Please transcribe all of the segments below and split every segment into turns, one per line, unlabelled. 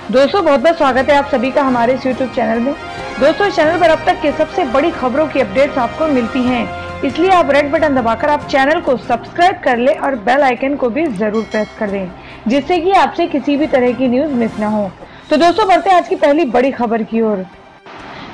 दोस्तों बहुत बहुत स्वागत है आप सभी का हमारे इस YouTube चैनल में। दोस्तों इस चैनल पर अब तक के सबसे बड़ी खबरों की अपडेट्स आपको मिलती हैं, इसलिए आप रेड बटन दबाकर आप चैनल को सब्सक्राइब कर लें और बेल आइकन को भी जरूर प्रेस कर दें, जिससे कि आपसे किसी भी तरह की न्यूज मिस ना हो। तो दोस्तों बढ़ते हैं आज की पहली बड़ी खबर की ओर।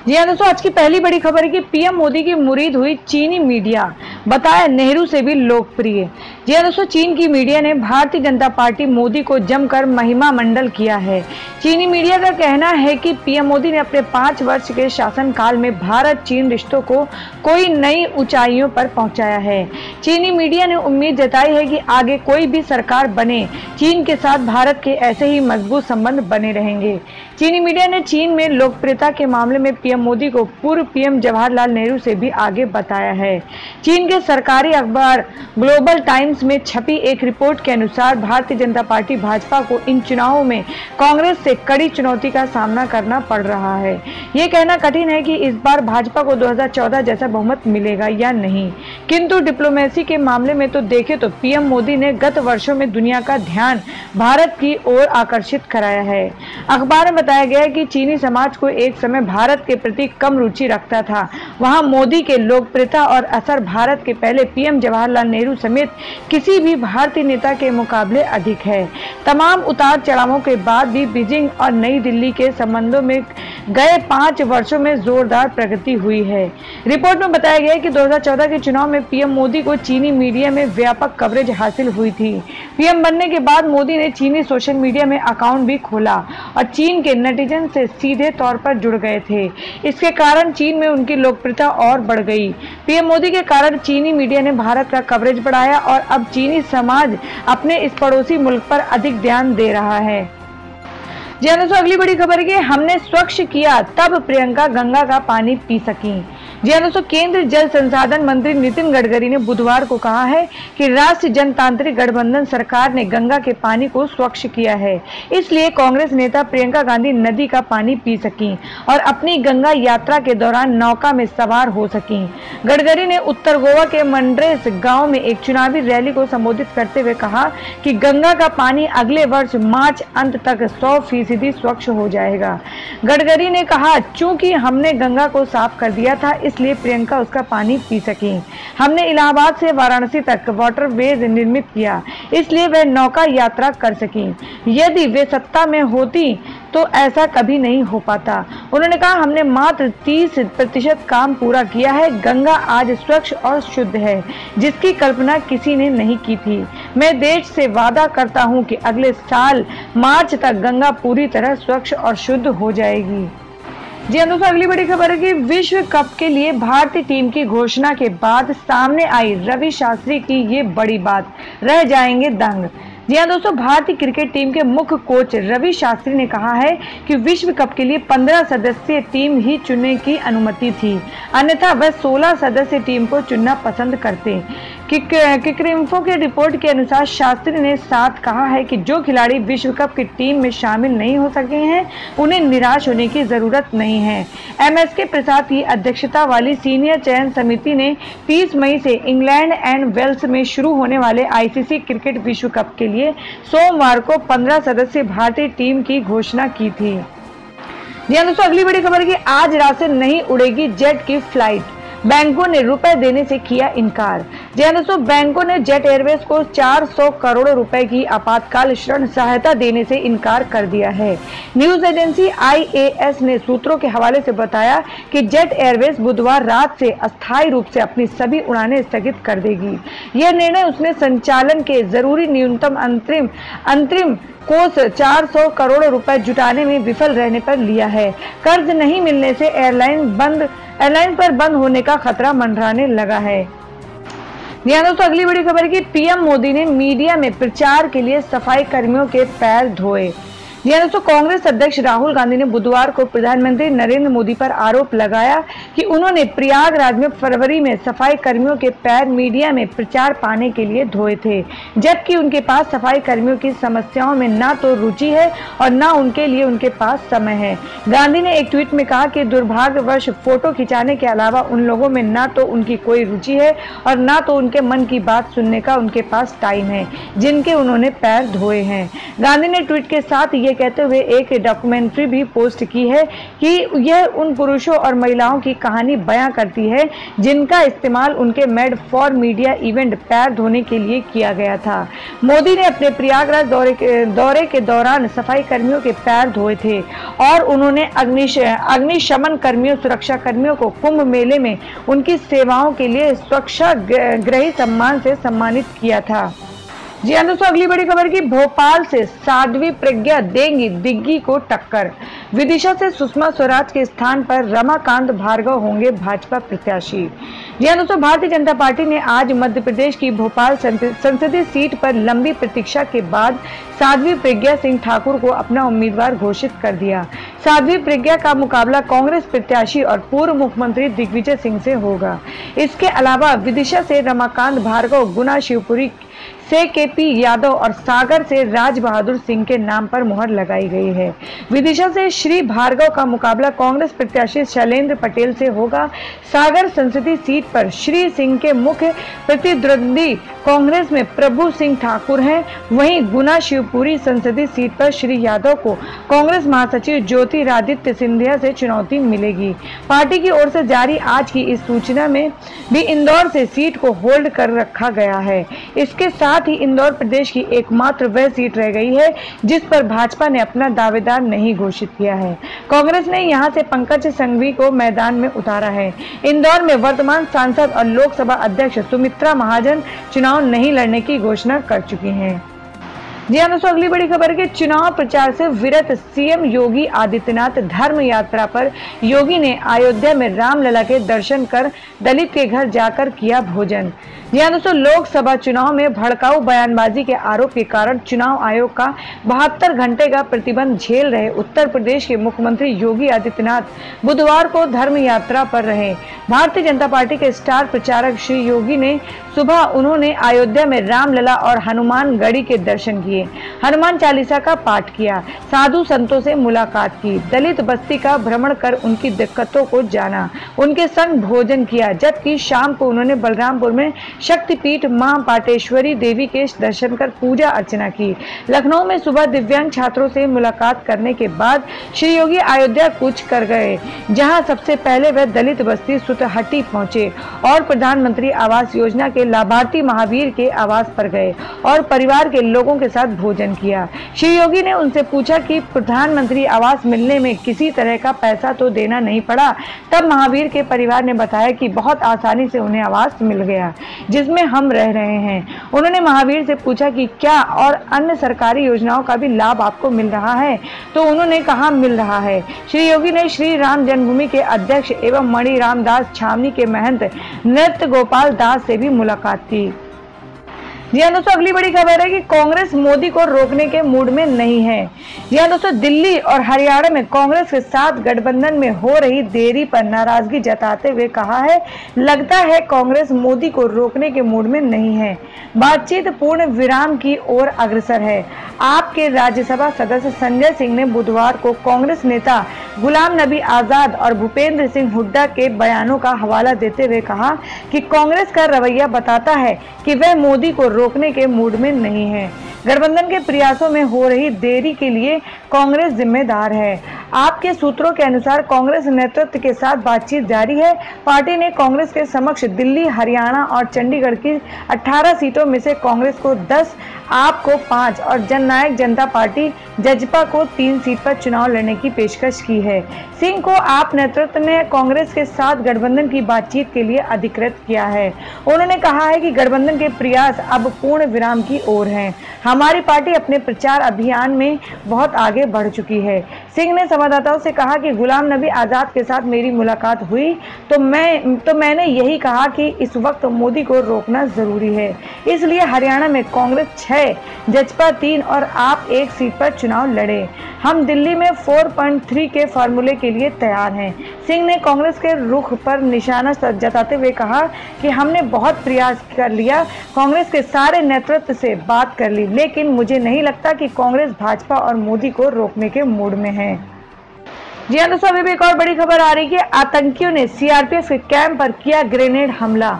जी हाँ दोस्तों, आज की पहली बड़ी खबर है कि पीएम मोदी की मुरीद हुई चीनी मीडिया, बताया नेहरू से भी लोकप्रिय। जी हाँ दोस्तों, चीन की मीडिया ने भारतीय जनता पार्टी मोदी को जमकर महिमा मंडल किया है। चीनी मीडिया का कहना है कि पीएम मोदी ने अपने 5 वर्ष के शासनकाल में भारत चीन रिश्तों को कोई नई ऊंचाइयों पर पहुंचाया है। चीनी मीडिया ने उम्मीद जताई है कि आगे कोई भी सरकार बने, चीन के साथ भारत के ऐसे ही मजबूत संबंध बने रहेंगे। चीनी मीडिया ने चीन में लोकप्रियता के मामले में पीएम मोदी को पूर्व पीएम जवाहरलाल नेहरू से भी आगे बताया है। चीन के सरकारी अखबार ग्लोबल टाइम्स में छपी एक रिपोर्ट के अनुसार भारतीय जनता पार्टी भाजपा को इन चुनावों में कांग्रेस से कड़ी चुनौती का सामना करना पड़ रहा है। ये कहना कठिन है कि इस बार भाजपा को 2014 जैसा बहुमत मिलेगा या नहीं, किंतु डिप्लोमेसी के मामले में तो देखें तो पीएम मोदी ने गत वर्षों में दुनिया का ध्यान भारत की ओर आकर्षित कराया है। अखबार में बताया गया है कि चीनी समाज को एक समय भारत के प्रति कम रुचि रखता था। वहां मोदी के लोकप्रियता और असर भारत के पहले पीएम जवाहरलाल नेहरू समेत किसी भी भारतीय नेता के मुकाबले अधिक है। तमाम उतार चढ़ावों के बाद भी बीजिंग और नई दिल्ली के संबंधों में गए 5 वर्षों में जोरदार प्रगति हुई है। रिपोर्ट में बताया गया है कि 2014 के चुनाव में पीएम मोदी को चीनी मीडिया में व्यापक कवरेज हासिल हुई थी। पीएम बनने के बाद मोदी ने चीनी सोशल मीडिया में अकाउंट भी खोला और चीन के नेटिजन से सीधे तौर पर जुड़ गए थे। इसके कारण चीन में उनकी लोकप्रियता और बढ़ गई। पीएम मोदी के कारण चीनी मीडिया ने भारत का कवरेज बढ़ाया और अब चीनी समाज अपने इस पड़ोसी मुल्क पर अधिक ध्यान दे रहा है। जी हाँ दोस्तों, अगली बड़ी खबर है कि हमने स्वच्छ किया तब प्रियंका गंगा का पानी पी सकी। जी हाँ दोस्तों, केंद्रीय जल संसाधन मंत्री नितिन गडकरी ने बुधवार को कहा है कि राष्ट्रीय जनतांत्रिक गठबंधन सरकार ने गंगा के पानी को स्वच्छ किया है, इसलिए कांग्रेस नेता प्रियंका गांधी नदी का पानी पी सकी और अपनी गंगा यात्रा के दौरान नौका में सवार हो सकी। गडकरी ने उत्तर गोवा के मंड्रेस गांव में एक चुनावी रैली को संबोधित करते हुए कहा कि गंगा का पानी अगले वर्ष मार्च अंत तक 100% स्वच्छ हो जाएगा। गडकरी ने कहा, चूंकि हमने गंगा को साफ कर दिया था इसलिए प्रियंका उसका पानी पी सकी। हमने इलाहाबाद से वाराणसी तक वाटरवेज निर्मित किया, इसलिए वह नौका यात्रा कर सकी। यदि वे सत्ता में होती तो ऐसा कभी नहीं हो पाता। उन्होंने कहा, हमने मात्र 30% काम पूरा किया है। गंगा आज स्वच्छ और शुद्ध है, जिसकी कल्पना किसी ने नहीं की थी। मैं देश से वादा करता हूं कि अगले साल मार्च तक गंगा पूरी तरह स्वच्छ और शुद्ध हो जाएगी। जी हाँ दोस्तों, अगली बड़ी खबर है कि विश्व कप के लिए भारतीय टीम की घोषणा के बाद सामने आई रवि शास्त्री की ये बड़ी बात, रह जाएंगे दंग। जी हाँ दोस्तों, भारतीय क्रिकेट टीम के मुख्य कोच रवि शास्त्री ने कहा है कि विश्व कप के लिए 15 सदस्यीय टीम ही चुनने की अनुमति थी, अन्यथा वह 16 सदस्यीय टीम को चुनना पसंद करते। क्रिकइन्फो के रिपोर्ट के अनुसार शास्त्री ने साथ कहा है कि जो खिलाड़ी विश्व कप की टीम में शामिल नहीं हो सके हैं, उन्हें निराश होने की जरूरत नहीं है। एमएसके प्रसाद की अध्यक्षता वाली सीनियर चयन समिति ने 30 मई से इंग्लैंड एंड वेल्स में शुरू होने वाले आईसीसी क्रिकेट विश्व कप के लिए सोमवार को 15 सदस्यीय भारतीय टीम की घोषणा की थी। जी हाँ दोस्तों, अगली बड़ी खबर की आज रात से नहीं उड़ेगी जेट की फ्लाइट, बैंकों ने रुपए देने से किया इनकार। जी हाँ दोस्तों, बैंकों ने जेट एयरवेज को 400 करोड़ रुपए की आपातकाल ऋण सहायता देने से इनकार कर दिया है। न्यूज एजेंसी IAS ने सूत्रों के हवाले से बताया कि जेट एयरवेज बुधवार रात से अस्थायी रूप से अपनी सभी उड़ानें स्थगित कर देगी। यह निर्णय उसने संचालन के जरूरी न्यूनतम अंतरिम कोष 400 करोड़ रुपए जुटाने में विफल रहने पर लिया है। कर्ज नहीं मिलने से एयरलाइन पर बंद होने का खतरा मंडराने लगा है। दोस्तों, अगली बड़ी खबर है कि पीएम मोदी ने मीडिया में प्रचार के लिए सफाई कर्मियों के पैर धोए। दोस्तों, कांग्रेस अध्यक्ष राहुल गांधी ने बुधवार को प्रधानमंत्री नरेंद्र मोदी पर आरोप लगाया कि उन्होंने प्रयागराज में फरवरी में सफाई कर्मियों के पैर मीडिया में प्रचार पाने के लिए धोए थे, जबकि उनके पास सफाई कर्मियों की समस्याओं में ना तो रुचि है और ना उनके लिए उनके पास समय है। गांधी ने एक ट्वीट में कहा कि दुर्भाग्यवश फोटो खिंचाने के अलावा उन लोगों में ना तो उनकी कोई रुचि है और ना तो उनके मन की बात सुनने का उनके पास टाइम है, जिनके उन्होंने पैर धोए हैं। गांधी ने ट्वीट के साथ ये ये कहते हुए एक डॉक्यूमेंट्री भी पोस्ट की है कि यह उन पुरुषों और महिलाओं की कहानी बयां करती है जिनका इस्तेमाल उनके मेड फॉर मीडिया इवेंट पैर धोने के लिए किया गया था। मोदी ने अपने प्रयागराज दौरे के दौरान सफाई कर्मियों के पैर धोए थे और उन्होंने अग्निशमन कर्मियों, सुरक्षा कर्मियों को कुंभ मेले में उनकी सेवाओं के लिए स्वच्छाग्रही सम्मान से सम्मानित किया था। जी हाँ दोस्तों, अगली बड़ी खबर की भोपाल से साध्वी प्रज्ञा देंगी दिग्गी को टक्कर। विदिशा से सुषमा स्वराज के स्थान पर रमाकांत भार्गव होंगे भाजपा प्रत्याशी। जी हाँ दोस्तों, भारतीय जनता पार्टी ने आज मध्य प्रदेश की भोपाल संसदीय सीट पर लंबी प्रतीक्षा के बाद साध्वी प्रज्ञा सिंह ठाकुर को अपना उम्मीदवार घोषित कर दिया। साध्वी प्रज्ञा का मुकाबला कांग्रेस प्रत्याशी और पूर्व मुख्यमंत्री दिग्विजय सिंह से होगा। इसके अलावा विदिशा से रमाकांत भार्गव, गुना शिवपुरी से केपी यादव और सागर से राज बहादुर सिंह के नाम पर मुहर लगाई गई है। विदिशा से श्री भार्गव का मुकाबला कांग्रेस प्रत्याशी शैलेंद्र पटेल से होगा। सागर संसदीय सीट पर श्री सिंह के मुख्य प्रतिद्वंदी कांग्रेस में प्रभु सिंह ठाकुर हैं। वहीं गुना शिवपुरी संसदीय सीट पर श्री यादव को कांग्रेस महासचिव ज्योतिरादित्य सिंधिया से चुनौती मिलेगी। पार्टी की ओर से जारी आज की इस सूचना में भी इंदौर से सीट को होल्ड कर रखा गया है। इसके साथ ही इंदौर प्रदेश की एकमात्र वह सीट रह गई है जिस पर भाजपा ने अपना दावेदार नहीं घोषित किया है। कांग्रेस ने यहां से पंकज संघवी को मैदान में उतारा है। इंदौर में वर्तमान सांसद और लोकसभा अध्यक्ष सुमित्रा महाजन चुनाव नहीं लड़ने की घोषणा कर चुकी हैं। जी हाँ दोस्तों, अगली बड़ी खबर के चुनाव प्रचार से विरत सीएम योगी आदित्यनाथ। धर्म यात्रा पर योगी ने अयोध्या में रामलला के दर्शन कर दलित के घर जाकर किया भोजन। जी हाँ दोस्तों, लोकसभा चुनाव में भड़काऊ बयानबाजी के आरोप के कारण चुनाव आयोग का 72 घंटे का प्रतिबंध झेल रहे उत्तर प्रदेश के मुख्यमंत्री योगी आदित्यनाथ बुधवार को धर्म यात्रा पर रहे। भारतीय जनता पार्टी के स्टार प्रचारक श्री योगी ने सुबह उन्होंने अयोध्या में रामलला और हनुमानगढ़ी के दर्शन किए, हनुमान चालीसा का पाठ किया, साधु संतों से मुलाकात की, दलित बस्ती का भ्रमण कर उनकी दिक्कतों को जाना, उनके संग भोजन किया। जबकि शाम को उन्होंने बलरामपुर में शक्तिपीठ मां पाटेश्वरी देवी के दर्शन कर पूजा अर्चना की। लखनऊ में सुबह दिव्यांग छात्रों से मुलाकात करने के बाद श्री योगी अयोध्या कूच कर गए, जहां सबसे पहले वह दलित बस्ती सुतहटी पहुंचे और प्रधानमंत्री आवास योजना के लाभार्थी महावीर के आवास पर गए और परिवार के लोगों के साथ भोजन किया। श्री योगी ने उनसे पूछा कि प्रधानमंत्री आवास मिलने में किसी तरह का पैसा तो देना नहीं पड़ा। तब महावीर के परिवार ने बताया कि बहुत आसानी से उन्हें आवास मिल गया जिसमें हम रह रहे हैं। उन्होंने महावीर से पूछा कि क्या और अन्य सरकारी योजनाओं का भी लाभ आपको मिल रहा है, तो उन्होंने कहा मिल रहा है। श्री योगी ने श्री राम जन्मभूमि के अध्यक्ष एवं मणिराम दास छावनी के महंत नृत्य गोपाल दास से भी मुलाकात की। जी हाँ दोस्तों, अगली बड़ी खबर है कि कांग्रेस मोदी को रोकने के मूड में नहीं है। जी हाँ दोस्तों, दिल्ली और हरियाणा में कांग्रेस के साथ गठबंधन में हो रही देरी पर नाराजगी जताते हुए कहा है, लगता है कांग्रेस मोदी को रोकने के मूड में नहीं है, बातचीत पूर्ण विराम की ओर अग्रसर है। आपके राज्यसभा सदस्य संजय सिंह ने बुधवार को कांग्रेस नेता गुलाम नबी आजाद और भूपेंद्र सिंह हुड्डा के बयानों का हवाला देते हुए कहा कि कांग्रेस का रवैया बताता है कि वह मोदी को रोकने के मूड में नहीं है। गठबंधन के प्रयासों में हो रही देरी के लिए कांग्रेस जिम्मेदार है। आपके सूत्रों के अनुसार कांग्रेस नेतृत्व के साथ बातचीत जारी है। पार्टी ने कांग्रेस के समक्ष दिल्ली, हरियाणा और चंडीगढ़ की 18 सीटों में से कांग्रेस को 10, आप को 5 और जननायक जनता पार्टी जजपा को 3 सीट पर चुनाव लड़ने की पेशकश की है। सिंह को आप नेतृत्व ने कांग्रेस के साथ गठबंधन की बातचीत के लिए अधिकृत किया है। उन्होंने कहा है कि गठबंधन के प्रयास अब पूर्ण विराम की ओर हैं। हमारी पार्टी अपने प्रचार अभियान में बहुत आगे बढ़ चुकी है। सिंह ने संवाददाताओं से कहा कि गुलाम नबी आजाद के साथ मेरी मुलाकात हुई तो मैंने यही कहा कि इस वक्त मोदी को रोकना जरूरी है। इसलिए हरियाणा में कांग्रेस 6, जजपा 3 और आप 1 सीट पर चुनाव लड़े। हम दिल्ली में 4.3 के फॉर्मूले के लिए तैयार हैं। सिंह ने कांग्रेस के रुख पर निशाना जताते हुए कहा कि हमने बहुत प्रयास कर लिया, कांग्रेस के सारे नेतृत्व से बात कर ली, लेकिन मुझे नहीं लगता कि कांग्रेस भाजपा और मोदी को रोकने के मूड में है। जी हाँ दोस्तों, अभी भी एक और बड़ी खबर आ रही है। आतंकियों ने सीआरपीएफ के कैंप पर किया ग्रेनेड हमला।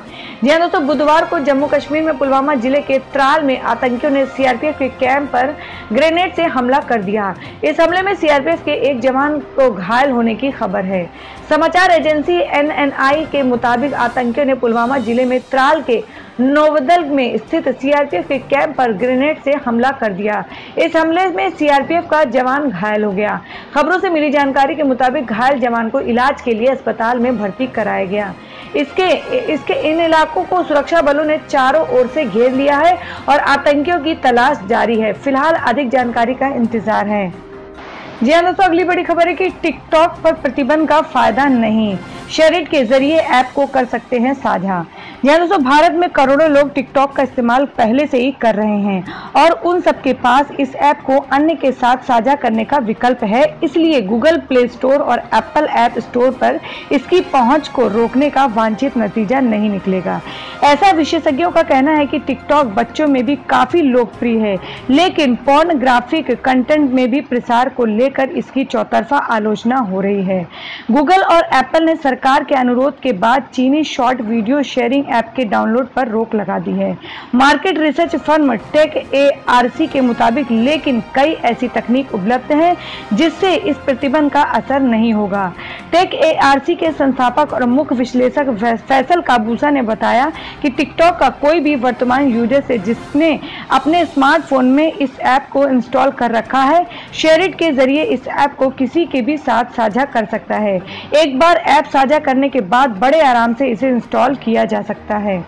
जी हाँ दोस्तों, बुधवार को जम्मू कश्मीर में पुलवामा जिले के त्राल में आतंकियों ने सीआरपीएफ के कैंप पर ग्रेनेड से हमला कर दिया। इस हमले में सीआरपीएफ के एक जवान को घायल होने की खबर है। समाचार एजेंसी एनएनआई के मुताबिक आतंकियों ने पुलवामा जिले में त्राल के नोवदल में स्थित सीआरपीएफ के कैंप पर ग्रेनेड से हमला कर दिया। इस हमले में सीआरपीएफ का जवान घायल हो गया। खबरों से मिली जानकारी के मुताबिक घायल जवान को इलाज के लिए अस्पताल में भर्ती कराया गया। इसके इन इलाकों को सुरक्षा बलों ने चारों ओर से घेर लिया है और आतंकियों की तलाश जारी है। फिलहाल अधिक जानकारी का इंतजार है। जी हाँ दोस्तों, अगली बड़ी खबर है कि टिकटॉक पर प्रतिबंध का फायदा नहीं, शेयरिट के जरिए ऐप को कर सकते हैं साझा। यहाँ दोस्तों, भारत में करोड़ों लोग टिकटॉक का इस्तेमाल पहले से ही कर रहे हैं और उन सबके पास इस ऐप को अन्य के साथ साझा करने का विकल्प है। इसलिए गूगल प्ले स्टोर और एप्पल ऐप स्टोर पर इसकी पहुंच को रोकने का वांछित नतीजा नहीं निकलेगा। ऐसा विशेषज्ञों का कहना है कि टिकटॉक बच्चों में भी काफी लोकप्रिय है, लेकिन पोर्नोग्राफिक कंटेंट में भी प्रसार को लेकर इसकी चौतरफा आलोचना हो रही है। गूगल और एप्पल ने सरकार के अनुरोध के बाद चीनी शॉर्ट वीडियो शेयरिंग ऐप के डाउनलोड पर रोक लगा दी है। मार्केट रिसर्च फर्म टेक-एआरसी के मुताबिक लेकिन कई ऐसी तकनीक उपलब्ध है जिससे इस प्रतिबंध का असर नहीं होगा। टेक-एआरसी के संस्थापक और मुख्य विश्लेषक फैसल काबूसा ने बताया कि टिकटॉक का कोई भी वर्तमान यूजर से जिसने अपने स्मार्टफोन में इस ऐप को इंस्टॉल कर रखा है, शेयरिट के जरिए इस ऐप को किसी के भी साथ साझा कर सकता है। एक बार ऐप साझा करने के बाद बड़े आराम से इसे इंस्टॉल किया जा सकता है।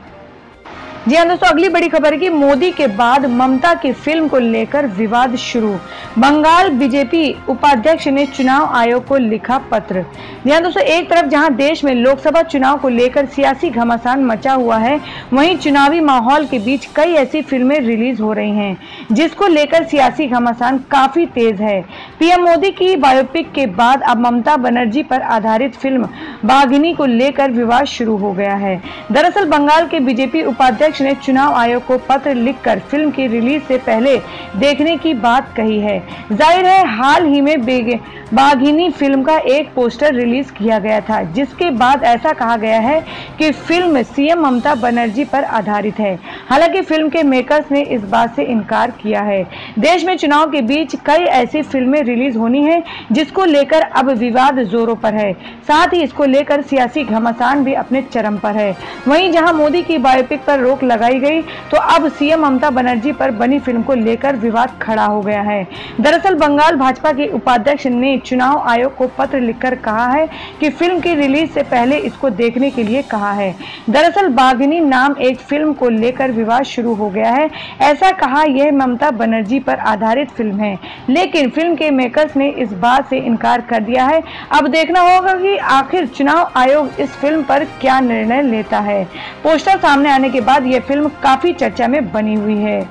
जी हाँ दोस्तों, अगली बड़ी खबर है कि मोदी के बाद ममता की फिल्म को लेकर विवाद शुरू। बंगाल बीजेपी उपाध्यक्ष ने चुनाव आयोग को लिखा पत्र। जी हाँ दोस्तों, एक तरफ जहां देश में लोकसभा चुनाव को लेकर सियासी घमासान मचा हुआ है, वहीं चुनावी माहौल के बीच कई ऐसी फिल्में रिलीज हो रही हैं जिसको लेकर सियासी घमासान काफी तेज है। पीएम मोदी की बायोपिक के बाद अब ममता बनर्जी पर आधारित फिल्म बाघिनी को लेकर विवाद शुरू हो गया है। दरअसल बंगाल के बीजेपी उपाध्यक्ष ने चुनाव आयोग को पत्र लिखकर फिल्म की रिलीज से पहले देखने की बात कही है। जाहिर है, हाल ही में बाघिनी फिल्म का एक पोस्टर रिलीज किया गया था जिसके बाद ऐसा कहा गया है कि फिल्म सीएम ममता बनर्जी पर आधारित है। हालांकि फिल्म के मेकर्स ने इस बात से इनकार किया है। देश में चुनाव के बीच कई ऐसी फिल्में रिलीज होनी है जिसको लेकर अब विवाद जोरों पर है। साथ ही इसको लेकर सियासी घमासान भी अपने चरम पर है। वहीं जहां मोदी की बायोपिक पर रोक लगाई गई तो अब सीएम ममता बनर्जी पर बनी फिल्म को लेकर विवाद खड़ा हो गया है। दरअसल बंगाल भाजपा के उपाध्यक्ष ने चुनाव आयोग को पत्र लिखकर कहा है कि फिल्म की रिलीज से पहले इसको देखने के लिए कहा है। दरअसल बाघिनी नाम एक फिल्म को लेकर विवाद शुरू हो गया है। ऐसा कहा यह ममता बनर्जी पर आधारित फिल्म है, लेकिन फिल्म के मेकर्स ने इस बात से इनकार कर दिया है। अब देखना होगा कि आखिर चुनाव आयोग इस फिल्म पर क्या निर्णय लेता है। पोस्टर सामने आने के बाद यह फिल्म काफी चर्चा में बनी हुई है।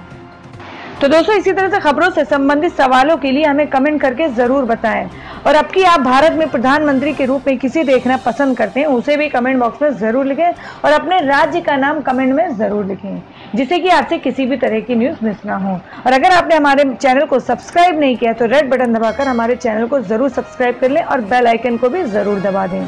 तो दोस्तों, इसी तरह से खबरों से संबंधित सवालों के लिए हमें कमेंट करके जरूर बताएं और अब की आप भारत में प्रधानमंत्री के रूप में किसे देखना पसंद करते हैं उसे भी कमेंट बॉक्स में जरूर लिखें और अपने राज्य का नाम कमेंट में जरूर लिखें जिससे कि आपसे किसी भी तरह की न्यूज मिस ना हो। और अगर आपने हमारे चैनल को सब्सक्राइब नहीं किया तो रेड बटन दबाकर हमारे चैनल को जरूर सब्सक्राइब कर लें और बेल आइकन को भी जरूर दबा दें।